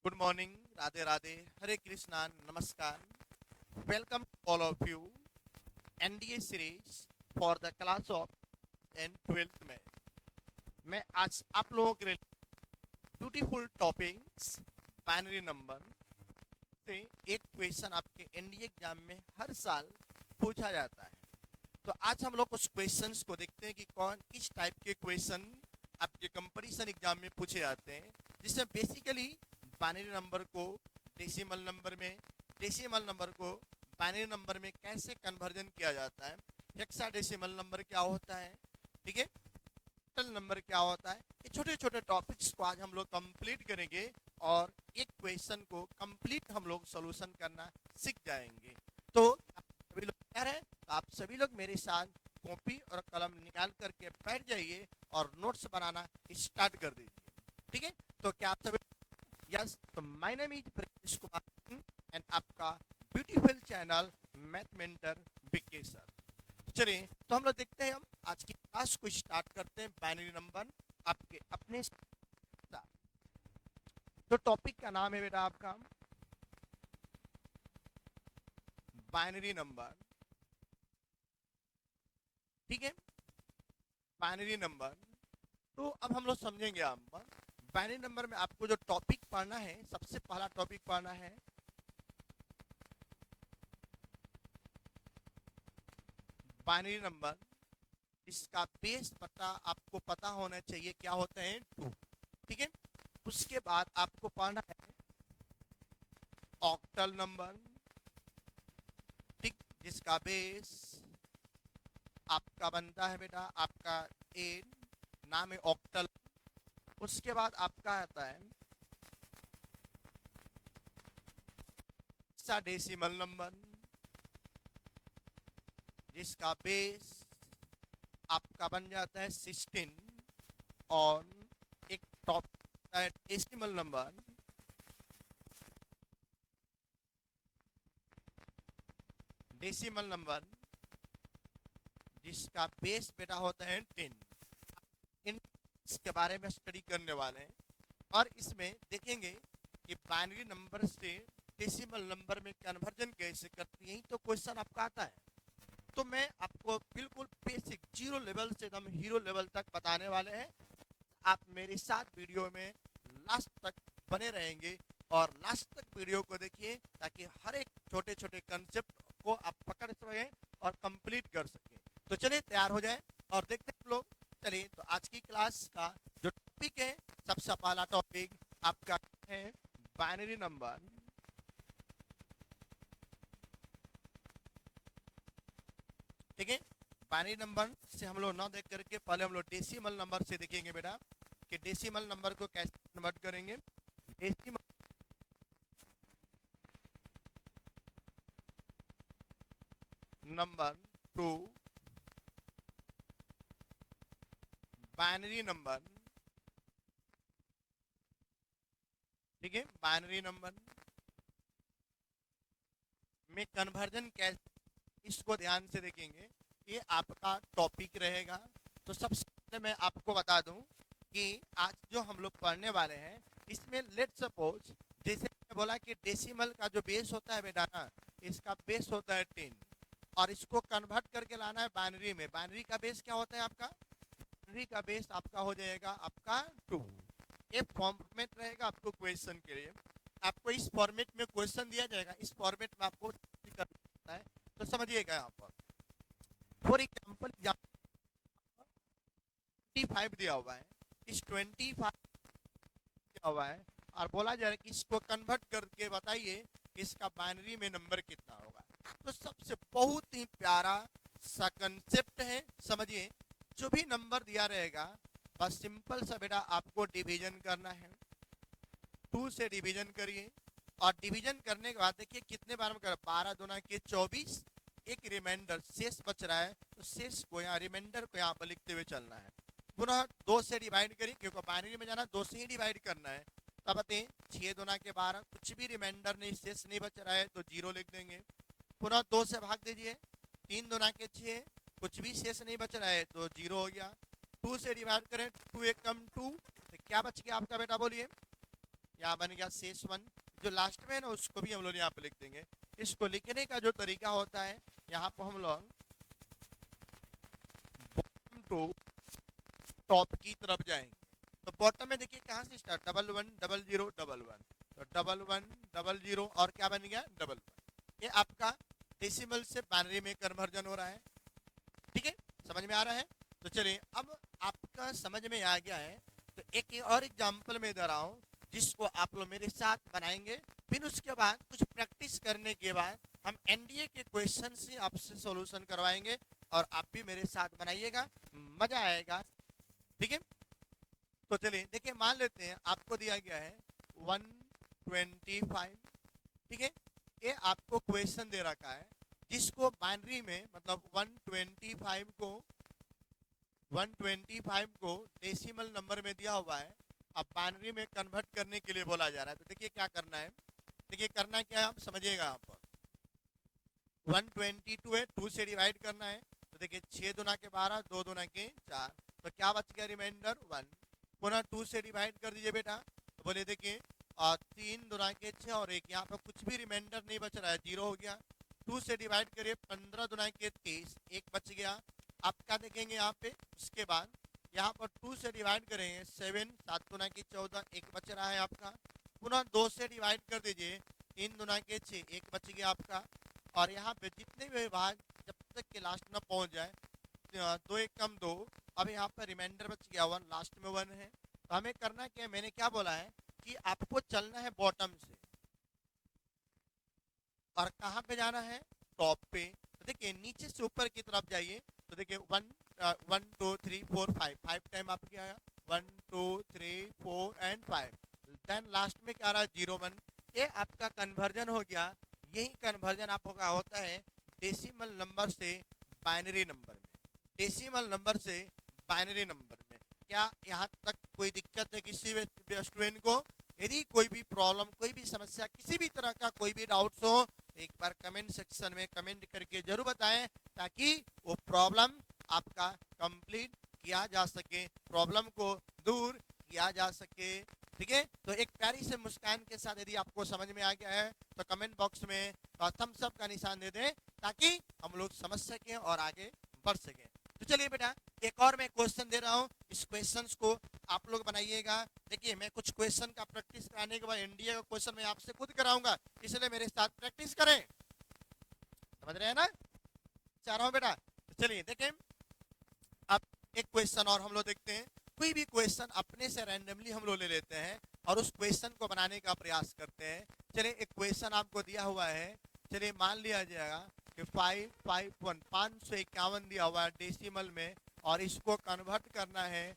Good morning, Radhe Radhe, Hare Krishna, Namaskar. Welcome all of you NDA series for the class of and 12th में मैं आज आप लोगों के लिए ब्यूटीफुल टॉपिक्स बाइनरी नंबर से एक क्वेश्चन आपके एनडीए एग्जाम में हर साल पूछा जाता है। तो आज हम लोग उस क्वेश्चंस को देखते हैं कि कौन किस टाइप के क्वेश्चन आपके कंपटीशन एग्जाम में पूछे जाते हैं, जिसमें बेसिकली बाइनरी नंबर को डेसिमल नंबर में, डेसिमल नंबर को बाइनरी नंबर में कैसे कन्वर्जन किया जाता है, हेक्साडेसिमल नंबर क्या होता है, ठीक है, टोटल नंबर क्या होता है। ये छोटे छोटे टॉपिक्स को आज हम लोग कंप्लीट करेंगे और एक क्वेश्चन को कंप्लीट हम लोग सॉल्यूशन करना सीख जाएंगे। तो सभी लोग तैयार हैं? तो आप सभी लोग मेरे साथ कॉपी और कलम निकाल करके बैठ जाइए और नोट्स बनाना स्टार्ट कर दीजिए, ठीक है। तो क्या आप सभी यस, तो my name is Presh Kumar Singh and आपका beautiful channel math mentor V K sir. चलिए तो हम लोग देखते हैं, हम आज की क्लास को स्टार्ट करते हैं बाइनरी नंबर आपके अपने साथ। तो टॉपिक का नाम है बेटा आपका बाइनरी नंबर, ठीक है, बाइनरी नंबर। तो अब हम लोग समझेंगे आप बाइनरी नंबर में आपको जो टॉपिक पढ़ना है, सबसे पहला टॉपिक पढ़ना है बाइनरी नंबर। इसका बेस पता आपको पता होना चाहिए, क्या होता है 2, ठीक है। उसके बाद आपको पढ़ना है ऑक्टल नंबर, ठीक, जिसका बेस आपका बनता है बेटा आपका 8, नाम है ऑक्टल। उसके बाद आपका आता है हेक्साडेसिमल नंबर, जिसका बेस आपका बन जाता है 16 और एक top decimal number, decimal number जिसका बेस बेटा होता है 10। इन इसके बारे में स्टडी करने वाले हैं और इसमें देखेंगे कि बाइनरी नंबर से डेसिमल नंबर में कन्वर्जन कैसे करती है। तो क्वेश्चन आपका आता है, तो मैं आपको बिल्कुल बेसिक जीरो लेवल से एकदम हीरो लेवल तक बताने वाले हैं। आप मेरे साथ वीडियो में लास्ट तक बने रहेंगे और लास्ट तक वीडियो को देखिए ताकि हर एक छोटे छोटे कंसेप्ट को आप पकड़ सकें और कंप्लीट कर सकें। तो चलिए तैयार हो जाए और देखते हैं लोग। चलिए तो आज की क्लास का जो टॉपिक है, सबसे पहला टॉपिक आपका है बाइनरी नंबर, ठीक है। बाइनरी नंबर से हम लोग ना देख करके पहले हम लोग डेसिमल नंबर से देखेंगे बेटा कि डेसिमल नंबर को कैसे कन्वर्ट करेंगे। Decimal number two binary number, ठीक है, बाइनरी नंबर में कन्वर्जन कैसे, इसको ध्यान से देखेंगे। ये आपका टॉपिक रहेगा। तो सबसे पहले मैं आपको बता दूं कि आज जो हम लोग पढ़ने वाले हैं इसमें लेट सपोज, जैसे मैंने बोला कि डेसिमल का जो बेस होता है बेटा ना, इसका बेस होता है 10 और इसको कन्वर्ट करके लाना है बाइनरी में। बाइनरी का बेस क्या होता है आपका, बाइनरी का बेस आपका हो जाएगा आपका 2। ये फॉर्मेट रहेगा आपको क्वेश्चन के लिए। आपको इस फॉर्मेट में क्वेश्चन दिया जाएगा, इस फॉर्मेट में आपको करना है। तो समझिएगा यहाँ पर फॉर एग्जाम्पल 25 दिया हुआ है, इस 25 दिया हुआ है और बोला जा रहा है कि इसको कन्वर्ट करके बताइए इसका बाइनरी में नंबर कितना होगा। तो सबसे बहुत ही प्यारा सा कंसेप्ट है, समझिए। जो भी नंबर दिया रहेगा बस सिंपल सा बेटा आपको डिवीजन करना है, 2 से डिवीजन करिए और डिवीजन करने के बाद देखिए कितने बार में कर, 12 दूना के 24, एक रिमाइंडर शेष बच रहा है तो शेष को यहाँ रिमाइंडर को यहाँ पर लिखते हुए चलना है। पुनः 2 से डिवाइड करिए क्योंकि बाइनरी में जाना 2 से ही डिवाइड करना है। तब बताइए 6 दूना के 12, कुछ भी रिमाइंडर नहीं शेष नहीं बच रहा है तो 0 लिख देंगे। पुनः 2 से भाग दीजिए, 3 दूना के 6, कुछ भी शेष नहीं बच रहा है तो 0 हो गया। 2 से डिवाइड करें, 2 एक कम 2, तो क्या बच गया आपका बेटा बोलिए, यहाँ बन गया शेष 1। जो लास्ट में है ना उसको भी हम लोग यहाँ पे लिख देंगे। इसको लिखने का जो तरीका होता है, यहाँ पर हम लोग बॉटम टू टॉप की तरफ जाएंगे। तो बॉटम में देखिए कहाँ से स्टार्ट, 111001, तो 1100 और क्या बन गया 11। ये आपका डेसिमल से बाइनरी में कन्वर्जन हो रहा है। ठीक है, समझ में आ रहा है। तो चलिए अब आपका समझ में आ गया है, तो एक और एग्जांपल में दे रहा हूँ जिसको आप लोग मेरे साथ बनाएंगे। फिर उसके बाद कुछ प्रैक्टिस करने के बाद हम एनडीए के क्वेश्चन से आपसे सॉल्यूशन करवाएंगे और आप भी मेरे साथ बनाइएगा, मजा आएगा। ठीक है, तो चलिए देखिए, मान लेते हैं आपको दिया गया है 125। ठीक है, ये आपको क्वेश्चन दे रखा है जिसको बाइनरी में मतलब 125 को डेसिमल नंबर में दिया हुआ है, अब बाइनरी में कन्वर्ट करने के लिए बोला जा रहा है। तो देखिए क्या करना है, देखिए करना क्या है आप समझिएगा। यहाँ पर 122 है, 2 से डिवाइड करना है। तो देखिए 6 दुना के 12, 2 दुना के 4, तो क्या बच गया रिमाइंडर 1। पुनः 2 से डिवाइड कर दीजिए बेटा, तो बोले देखिए 3 दुना के 6 और 1, यहाँ पर कुछ भी रिमाइंडर नहीं बच रहा है, 0 हो गया। 2 से डिवाइड करिए, 15 दुना के 30, 1 बच गया। आप क्या देखेंगे यहाँ पे, उसके बाद यहाँ पर 2 से डिवाइड करेंगे 7, 7 दुना की 14, 1 बच रहा है आपका। पुनः 2 से डिवाइड कर दीजिए, 3 दुना के 6, 1 बच गया आपका। और यहाँ पे जितने भी भाग जब तक के लास्ट में पहुंच जाए, 2 एक कम 2, अब यहाँ पर रिमाइंडर बच गया 1, लास्ट में 1 है। तो हमें करना क्या है, मैंने क्या बोला है कि आपको चलना है बॉटम से और कहाँ पे जाना है, टॉप पे। तो देखिए नीचे से ऊपर की तरफ जाइए, तो देखिए 1 2 3 4 5, 5 टाइम आपके आया, 1 2 3 4 एंड 5। देन लास्ट में क्या रहा 0 1। ये आपका कन्वर्जन हो गया। यही कन्वर्जन आपका होता है डेसिमल नंबर से बाइनरी नंबर में, डेसिमल नंबर से बाइनरी नंबर में। क्या यहाँ तक कोई दिक्कत है किसी भी स्टूडेंट को? यदि कोई भी प्रॉब्लम, कोई भी समस्या, किसी भी तरह का कोई भी डाउट्स हो, एक बार कमेंट सेक्शन में कमेंट करके जरूर बताएं, ताकि वो प्रॉब्लम आपका कंप्लीट किया जा सके, प्रॉब्लम को दूर किया जा सके। ठीक है, तो एक प्यारी से मुस्कान के साथ यदि आपको समझ में आ गया है तो कमेंट बॉक्स में थम्स अप का निशान दे दें, ताकि हम लोग समझ सकें और आगे बढ़ सकें। तो चलिए बेटा, एक और मैं क्वेश्चन दे रहा हूँ, इस क्वेश्चन को आप लोग बनाइएगा। देखिए मैं कुछ क्वेश्चन का प्रैक्टिस कराने के बाद एनडीए का क्वेश्चन मैं आपसे खुद कराऊंगा, इसलिए मेरे साथ प्रैक्टिस करें। समझ रहे हैं ना, चाह रहा हूँ बेटा। तो चलिए देखें, अब एक क्वेश्चन और हम लोग देखते हैं। कोई भी क्वेश्चन अपने से रैंडमली हम लोग ले लेते हैं और उस क्वेश्चन को बनाने का प्रयास करते हैं। चलिए एक क्वेश्चन आपको दिया हुआ है, चलिए मान लिया जाएगा कि 551 दिया हुआ है डेसिमल में, और इसको कन्वर्ट करना है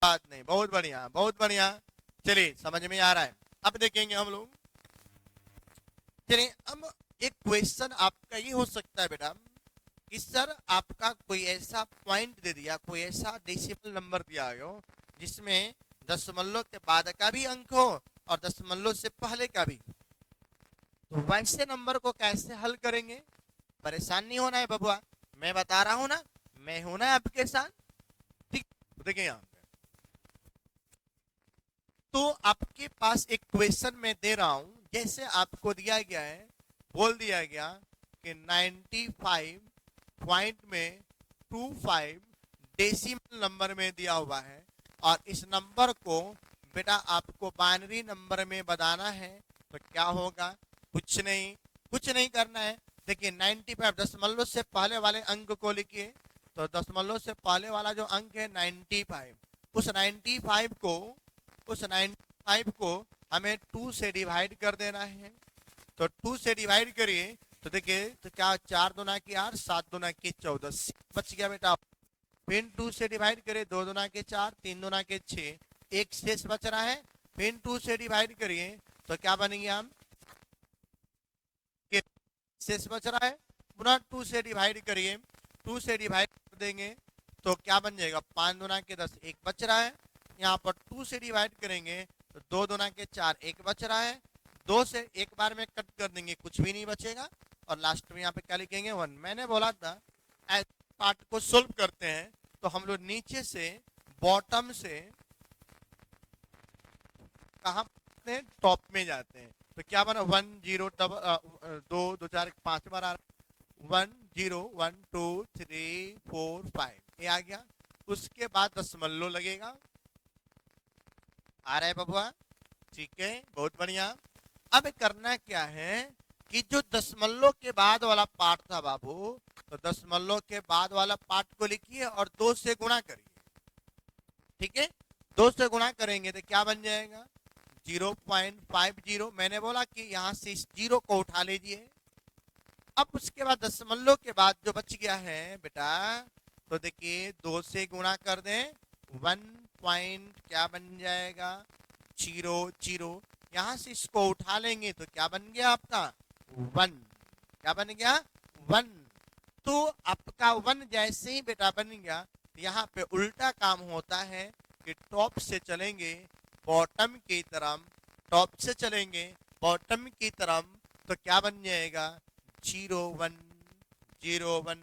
बात नहीं, बहुत बढ़िया बहुत बढ़िया। चलिए समझ में आ रहा है। अब देखेंगे हम लोग। चलिए अब एक क्वेश्चन आपका ये हो सकता है बेटा कि सर आपका कोई ऐसा पॉइंट दे दिया, कोई ऐसा डेसिमल नंबर दिया हो जिसमें दशमलव के बाद का भी अंक हो और दशमलव से पहले का भी। तो वैसे नंबर को कैसे हल करेंगे? परेशान नहीं होना है बबुआ, मैं बता रहा हूं ना, मैं हूं ना आपके साथ। ठीक, तो देखिए यहाँ पे तो आपके पास एक क्वेश्चन मैं दे रहा हूं, जैसे आपको दिया गया है, बोल दिया गया कि 95 पॉइंट में 25 डेसिमल नंबर में दिया हुआ है और इस नंबर को बेटा आपको बाइनरी नंबर में बताना है। तो क्या होगा? कुछ नहीं, कुछ नहीं करना है। देखिए 95 दशमलव से पहले वाले अंक को लिखिए। तो दशमलव से पहले वाला जो अंक है 95, उस 95 को उस 95 को हमें 2 से डिवाइड कर देना है। तो 2 से डिवाइड करिए तो देखिए तो क्या 4 दूना की 8, 7 दूना की 14 बच गया बेटा। फिर 2 से डिवाइड करिए, 2 दूना के 4, 3 दूना के 6, एक शेष बच रहा है। फिर 2 से डिवाइड करिए तो क्या बनेंगे हम, शेष बच रहा है। पुनः 2 से डिवाइड करिए, 2 से डिवाइड कर देंगे तो क्या बन जाएगा, 5 दूना के 10, एक बच रहा है। यहाँ पर 2 से डिवाइड करेंगे तो 2 दूना के 4, एक बच रहा है। 2 से एक बार में कट कर देंगे, कुछ भी नहीं बचेगा। और लास्ट में यहाँ पे क्या लिखेंगे, 1। मैंने बोला था ऐसे पार्ट को सोल्व करते हैं तो हम लोग नीचे से बॉटम से कहाँ टॉप में जाते हैं। तो क्या बना, 1 0 2 2 4 5 बार आ रहा है, 1 0 1 2 3 4 5 ये आ गया। उसके बाद दशमलव लगेगा। आ रहा है बबुआ? ठीक है, बहुत बढ़िया। अब करना क्या है कि जो दशमलव के बाद वाला पार्ट था बाबू, तो दशमलव के बाद वाला पार्ट को लिखिए और 2 से गुणा करिए। ठीक है, 2 से गुणा करेंगे तो क्या बन जाएगा, 0.50। मैंने बोला कि यहाँ से इस जीरो को उठा लीजिए। अब उसके बाद दशमलव के बाद जो बच गया है बेटा, तो देखिए 2 से गुणा कर दें, 1 पॉइंट क्या बन जाएगा, 0 0। यहाँ से इसको उठा लेंगे तो क्या बन गया आपका, 1। क्या बन गया, 1। तो आपका 1 जैसे ही बेटा बन गया, यहाँ पे उल्टा काम होता है कि टॉप से चलेंगे बॉटम की तरफ, टॉप से चलेंगे बॉटम की तरफ तो क्या बन जाएगा, 0 1 0 1।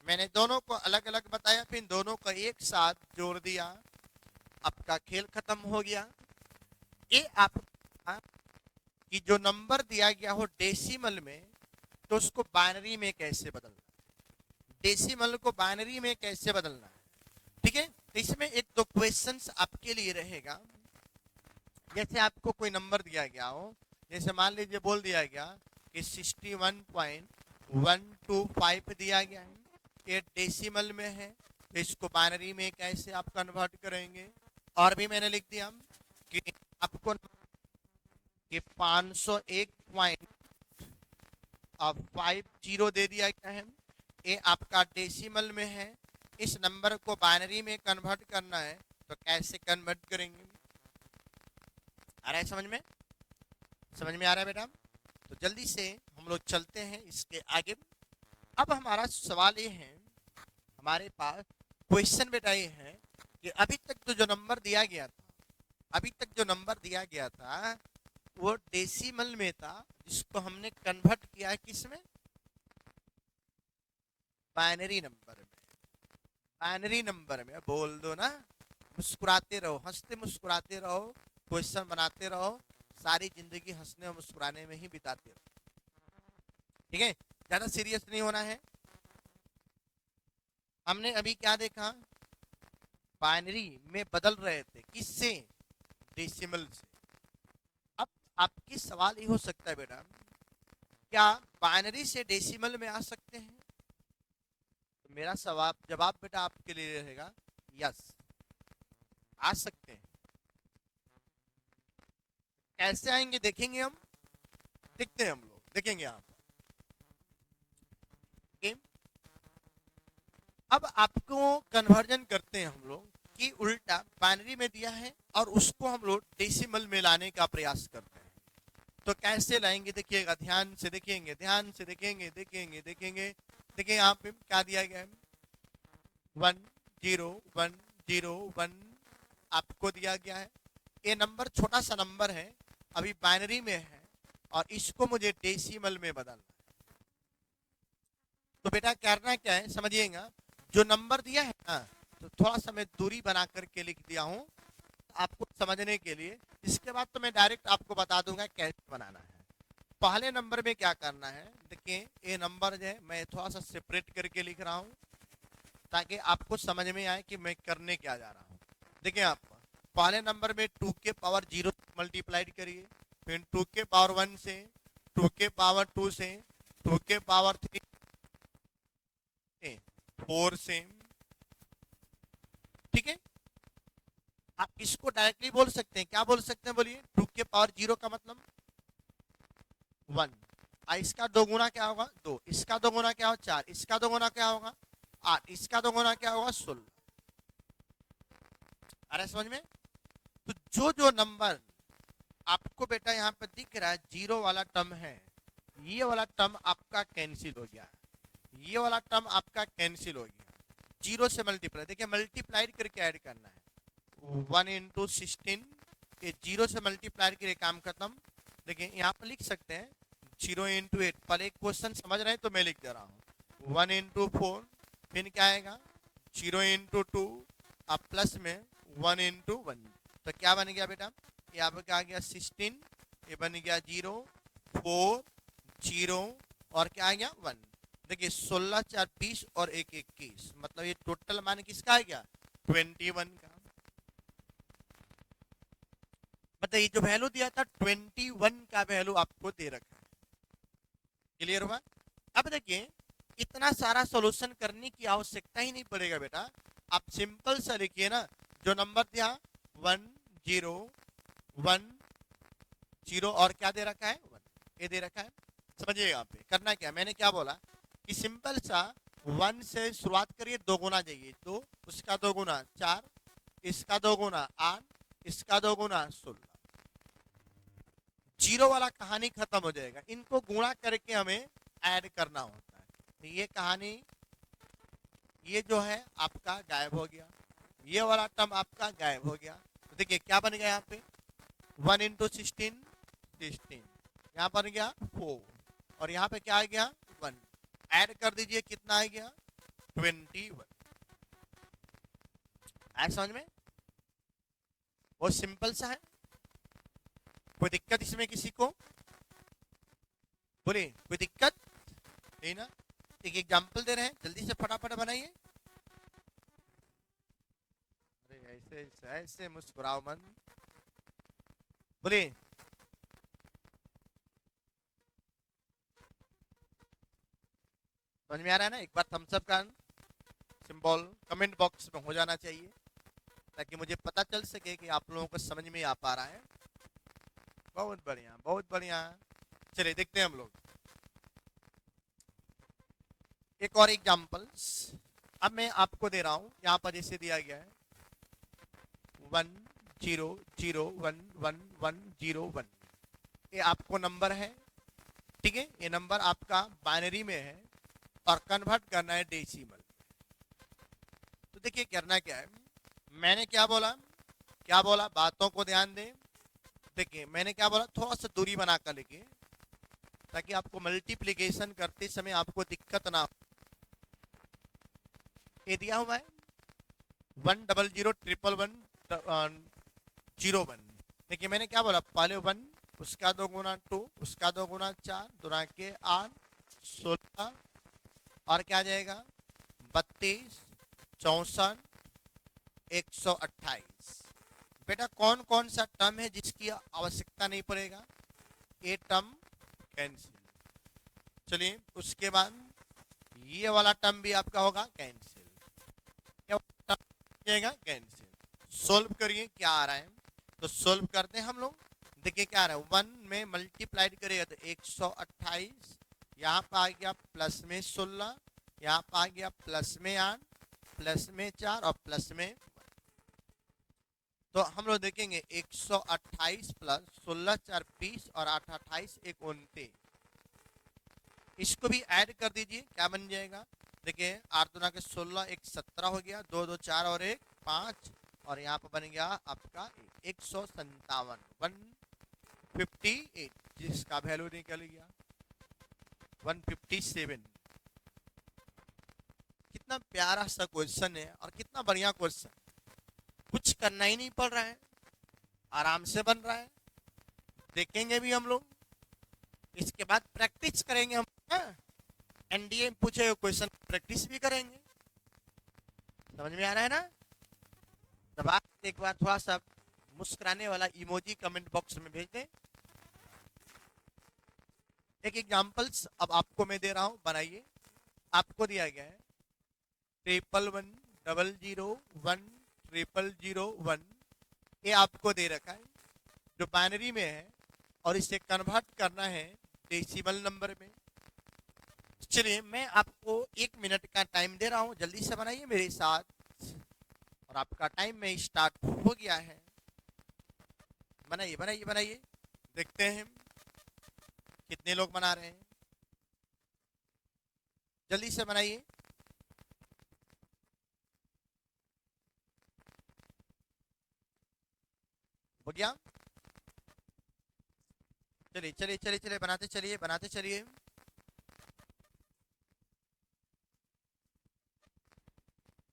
मैंने दोनों को अलग अलग बताया, फिर दोनों को एक साथ जोड़ दिया, आपका खेल खत्म हो गया। ये आपका कि जो नंबर दिया गया हो डेसिमल में, तो उसको बाइनरी में कैसे बदलना, डेसिमल को बाइनरी में कैसे बदलना है। ठीक है, तो इसमें एक दो क्वेश्चंस आपके लिए रहेगा। जैसे आपको कोई नंबर दिया गया हो, जैसे मान लीजिए बोल दिया गया कि 61.125 दिया गया है, ये डेसिमल में है, तो इसको बाइनरी में कैसे आप कन्वर्ट करेंगे। और भी मैंने लिख दिया कि आपको कि 501.50 दे दिया गया है, ये आपका डेसिमल में है। इस नंबर को बाइनरी में कन्वर्ट करना है तो कैसे कन्वर्ट करेंगे। आ रहा है समझ में, समझ में आ रहा है बेटा? तो जल्दी से हम लोग चलते हैं इसके आगे। अब हमारा सवाल ये है, हमारे पास क्वेश्चन बेटा ये है कि अभी तक तो जो नंबर दिया गया था, अभी तक जो नंबर दिया गया था वो डेसिमल में था, जिसको हमने कन्वर्ट किया है किस में, बाइनरी नंबर में। बाइनरी नंबर में बोल दो ना, मुस्कुराते रहो, हंसते मुस्कुराते रहो, क्वेश्चन बनाते रहो, सारी जिंदगी हंसने और मुस्कुराने में ही बिताते रहो। ठीक है, ज्यादा सीरियस नहीं होना है। हमने अभी क्या देखा, बाइनरी में बदल रहे थे, किससे, डेसिमल से। अब आपकी सवाल ये हो सकता है बेटा, क्या बाइनरी से डेसिमल में आ सकते हैं? तो मेरा सवाल जवाब बेटा आपके लिए रहेगा यस, आ सकते हैं। कैसे आएंगे देखेंगे हम, देखते हैं हम लोग, देखेंगे यहाँ पर। अब आपको कन्वर्जन करते हैं हम लोग कि उल्टा बाइनरी में दिया है और उसको हम लोग डेसिमल में लाने का प्रयास करते हैं। तो कैसे लाएंगे देखिएगा, ध्यान से देखेंगे, ध्यान से देखेंगे, देखेंगे देखेंगे। देखिए यहाँ पे क्या दिया गया है, 1 0 1 0 1 आपको दिया गया है। ये नंबर छोटा सा नंबर है, अभी बाइनरी में है और इसको मुझे डेसिमल में बदलना है। तो बेटा करना क्या है समझिएगा, जो नंबर दिया है ना, तो थोड़ा सा मैं दूरी बना करके लिख दिया हूं आपको समझने के लिए। इसके बाद तो मैं डायरेक्ट आपको बता दूंगा कैसे बनाना है। पहले नंबर में क्या करना है, देखिए ये नंबर जो है मैं थोड़ा सा सेपरेट करके लिख रहा हूं ताकि आपको समझ में आए कि मैं करने क्या जा रहा हूं। देखिए आप पहले नंबर में 2 के पावर 0 मल्टीप्लाइड करिए, फिर 2 के पावर 1 से, 2 के पावर 2 से, 2 के पावर 3 4 से, ठीक है। आप इसको डायरेक्टली बोल सकते हैं, क्या बोल सकते हैं बोलिए, 2 के पावर 0 का मतलब 1, इसका दो गुना क्या होगा 2, इसका दो गुना क्या होगा 4, इसका दो गुना क्या होगा 8, इसका दो गुना क्या होगा 16। अरे समझ में। तो जो जो नंबर आपको बेटा यहाँ पे दिख रहा है जीरो वाला टर्म है, ये वाला टर्म आपका कैंसिल हो गया, ये वाला टर्म आपका कैंसिल हो गया। जीरो से मल्टीप्लाई, देखिए मल्टीप्लाई करके ऐड करना है, 1 इंटू 16, ये जीरो से मल्टीप्लाई करके काम खत्म। देखिए यहाँ पर लिख सकते हैं 0 इंटू 8, पर एक क्वेश्चन समझ रहे हैं तो मैं लिख दे रहा हूँ 1 इंटू 4, फिर क्या आएगा 0 इंटू 2, अब प्लस में 1 इंटू 1, तो क्या बन गया बेटा, यहाँ पे क्या आ गया 16, ये बन गया 0 4 0 और क्या आ गया 1। देखिए 16 4 20 और 1 21, मतलब ये टोटल मान किसका आ गया 21 का। मतलब ये जो वैल्यू दिया था 21 का वैल्यू आपको दे रखा है। क्लियर हुआ। अब देखिए इतना सारा सॉल्यूशन करने की आवश्यकता ही नहीं पड़ेगा बेटा, आप सिंपल सा लिखिए ना, जो नंबर दिया 1 0 1 0 और क्या दे रखा है 1, ये दे रखा है। समझिएगा यहाँ पे करना क्या, मैंने क्या बोला कि सिंपल सा 1 से शुरुआत करिए, दो गुना जाइए तो उसका दो गुना 4, इसका दो गुना 8, इसका दो गुना 16, जीरो वाला कहानी खत्म हो जाएगा। इनको गुणा करके हमें ऐड करना होता है। तो ये कहानी ये जो है आपका गायब हो गया, ये वाला टर्म आपका गायब हो गया। तो देखिए क्या बन गया यहाँ पे 1 इंटू 16 16, यहाँ बन गया 4 और यहाँ पे क्या आ गया 1, ऐड कर दीजिए कितना आ गया 21। आया समझ में, बहुत सिंपल सा है। कोई दिक्कत इसमें किसी को, बोले कोई दिक्कत नहीं ना। एक एग्जांपल दे रहे हैं, जल्दी से फटाफट बनाइए। अरे ऐसे ऐसे मुस्कुराओ मन, बोले समझ में आ रहा है ना। एक बार थम्स अप का सिंबल कमेंट बॉक्स में हो जाना चाहिए ताकि मुझे पता चल सके कि आप लोगों को समझ में आ पा रहा है। बहुत बढ़िया बहुत बढ़िया। चलिए देखते हैं हम लोग एक और एग्जांपल्स। अब मैं आपको दे रहा हूं, यहाँ पर जैसे दिया गया है 1 0 0 1 1 1 0 1, ये आपको नंबर है, ठीक है। ये नंबर आपका बाइनरी में है और कन्वर्ट करना है डेसिमल। तो देखिए करना क्या है, मैंने क्या बोला बातों को ध्यान दें। देखिए मैंने क्या बोला, थोड़ा सा दूरी बनाकर लिखिए ताकि आपको मल्टीप्लिकेशन करते समय आपको दिक्कत ना हो। ये दिया हुआ है 1 0 0 1 1 0 1। देखिए मैंने क्या बोला, पहले 1, उसका दो गुना 2, उसका दो गुना 4, दुना के 8 16 और क्या आ जाएगा 32 64 128। बेटा कौन कौन सा टर्म है जिसकी आवश्यकता नहीं पड़ेगा, ये टर्म कैंसिल। चलिए उसके बाद ये वाला टर्म भी आपका होगा कैंसिल, ये वाला टर्म जाएगा कैंसिल। सोल्व करिए क्या आ रहा है, तो सोल्व करते हैं हम लोग। देखिए क्या आ रहा है, 1 में मल्टीप्लाइड करेगा तो 128, यहाँ पर आ गया प्लस में 16, यहाँ पर आ गया प्लस में 8, प्लस में 4 और प्लस में 1। तो हम लोग देखेंगे 128 प्लस 16 4 20 और 8 28 1 29, इसको भी ऐड कर दीजिए, क्या बन जाएगा? देखिए 8 दूना के 16, 1 17 हो गया, 2 2 4 और 1 5, और यहाँ पर बन गया आपका 157 158, जिसका वैल्यू निकल गया 157। कितना प्यारा सा क्वेश्चन है और कितना बढ़िया क्वेश्चन, कुछ करना ही नहीं पड़ रहा है, आराम से बन रहा है। देखेंगे भी हम लोग, इसके बाद प्रैक्टिस करेंगे हम। एनडीए में पूछे हुए क्वेश्चन प्रैक्टिस भी करेंगे। समझ में आ रहा है ना? जब आप एक बार थोड़ा सा मुस्कुराने वाला इमोजी कमेंट बॉक्स में भेज दें। एक एग्जांपल्स अब आपको मैं दे रहा हूं, बनाइए। आपको दिया गया है 11100010001, ये आपको दे रखा है जो बाइनरी में है, और इसे कन्वर्ट करना है डेसिमल नंबर में। चलिए मैं आपको 1 मिनट का टाइम दे रहा हूं, जल्दी से बनाइए मेरे साथ, और आपका टाइम में स्टार्ट हो गया है। बनाइए बनाइए बनाइए, देखते हैं कितने लोग बना रहे हैं। जल्दी से बनाइए। हो गया? चलिए चलिए चलिए चलिए, बनाते चलिए बनाते चलिए।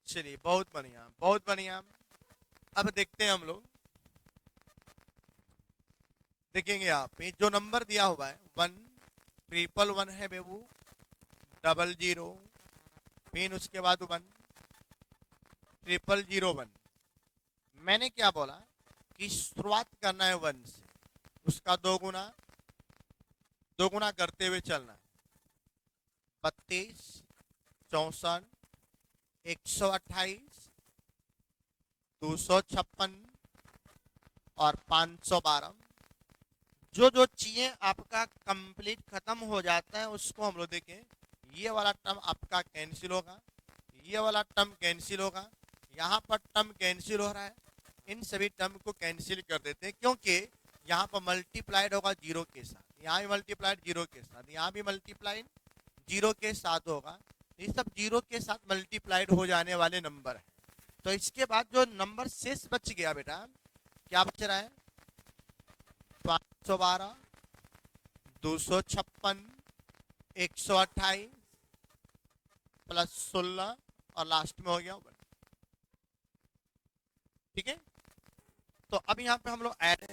चलिए बहुत बढ़िया बहुत बढ़िया। अब देखते हैं हम लोग, देखेंगे आप पे जो नंबर दिया हुआ है 111 है बेबू, 00, फिर उसके बाद 10001। मैंने क्या बोला कि शुरुआत करना है 1 से, उसका दो गुना करते हुए चलना है। 32, 64, 128, 256 और 512। जो जो चीजें आपका कंप्लीट खत्म हो जाता है उसको हम लोग देखें। ये वाला टर्म आपका कैंसिल होगा, ये वाला टर्म कैंसिल होगा, यहाँ पर टर्म कैंसिल हो रहा है, इन सभी टर्म को कैंसिल कर देते हैं, क्योंकि यहाँ पर मल्टीप्लाइड होगा जीरो के साथ, यहाँ भी मल्टीप्लाइड जीरो के साथ, यहाँ भी मल्टीप्लाइड जीरो के साथ होगा। ये सब जीरो के साथ मल्टीप्लाइड हो जाने वाले नंबर है। तो इसके बाद जो नंबर शेष बच गया बेटा, क्या बच रहा है? 512, 256, 128 प्लस 16 और लास्ट में हो गया 1। ठीक है, तो अब यहाँ पे हम लोग ऐड